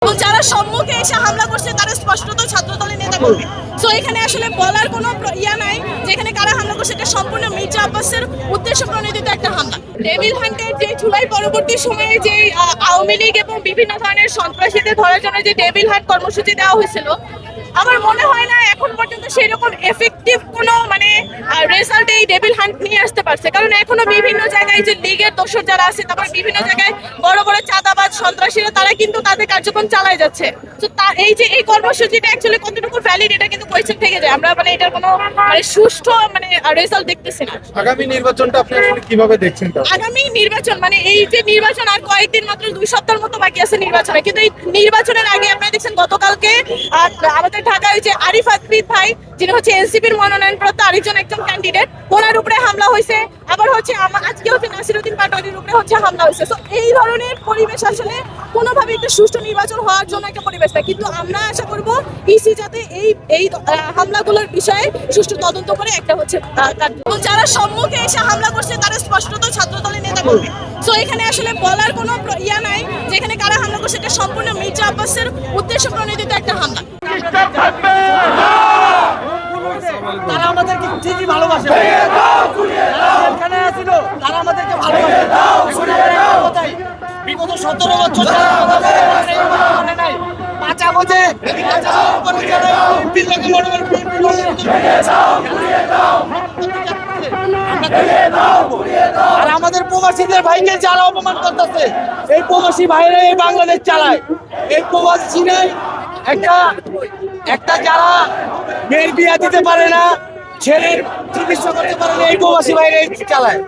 এবং যারা সম্মুখে এসে হামলা করছে তারা স্পষ্টত ছাত্রদলের নেতা কর্মী। সো এখানে আসলে বলার কোনো ইয়া নাই যে এখানে কারা হামলা করছে, এটা সম্পূর্ণ মির্জা আব্বাসের উদ্দেশ্য প্রণোদিত একটা হামলা। ডেভিল হান্টের যে জুলাই পরবর্তী সময়ে যে আওয়ামী লীগ এবং বিভিন্ন ধরনের সন্ত্রাসীদের ধরার জন্য যে ডেভিল হান্ট কর্মসূচি দেওয়া হয়েছিল, আমার মনে হয় না এখন পর্যন্ত সেরকম এফেক্টিভ কোনো রেজাল্ট এই ডেভিল হান্ট নিয়ে আসতে পারছে। কারণ এখনো বিভিন্ন জায়গায় যে লীগের দোসর যারা আছে, তারপর বিভিন্ন জায়গায় বড় বড় চাঁদাবাজ সন্ত্রাসীরা তারা কিন্তু তাদের কার্যক্রম চালায় যাচ্ছে। তো এই যে এই কর্মসূচিটা অ্যাকচুয়ালি কতটুকু ভ্যালিড, এটা কিন্তু কোয়েশ্চেন থেকে যায়। আমরা এটার কোনো সুষ্ঠু রেজাল্ট দেখতেছি না। আগামী নির্বাচনটা আপনি আসলে কিভাবে দেখছেন? আগামী নির্বাচন এই যে নির্বাচন আর কয়েকদিন, মাত্র 2 সপ্তাহের মতো বাকি আছে নির্বাচনে, কিন্তু এই নির্বাচনের আগে আপনারা দেখছেন গতকালকে আমাদের ঢাকায় যে আরিফ আদবিদ ভাই, যিনি হচ্ছে এনসিপির মনোনয়নপ্রাপ্ত আরেকজন ক্যান্ডিডেট, ওনার উপরে হামলা হয়েছে। আবার হচ্ছে আজকে হচ্ছে নাসিরউদ্দিন পাটোয়ারির উপরে হামলা হয়েছে। তো এই ধরনের পরিবেশ আসলে কোনোভাবে একটা সুষ্ঠু নির্বাচন হওয়ার জন্য একটা পরিবেশ না। কিন্তু আমরা আশা করব ইসি যাতে এই হামলাগুলোর বিষয়ে সুষ্ঠু তদন্ত করে একটা হচ্ছে এবং যারা সম্মুখে এসে হামলা করছে তারা স্পষ্টত ছাত্রদলের নেতা কর্মী। সো এখানে আসলে বলার কোনো ইয়া নাই যে এখানে কারা হামলা করছে, এটা সম্পূর্ণ মির্জা আব্বাসের উদ্দেশ্য প্রণোদিত একটা হামলা। তারা আমাদেরকে ঠিকই ভালোবাসে, এখানে ছিল তারা আমাদেরকে ভালোবাসে। বিগত 17 বছর মনে নাই, পাঁচা বোঝে আর আমাদের প্রবাসীদের ভাইকে যারা অপমান করতেছে, এই প্রবাসী ভাইরা এই বাংলাদেশ চালায়। এই প্রবাসী নাই একটা যারা মেয়ের বিয়া দিতে পারে না, ছেলের চিকিৎসা করতে পারে না, এই প্রবাসী ভাইরা চালায়।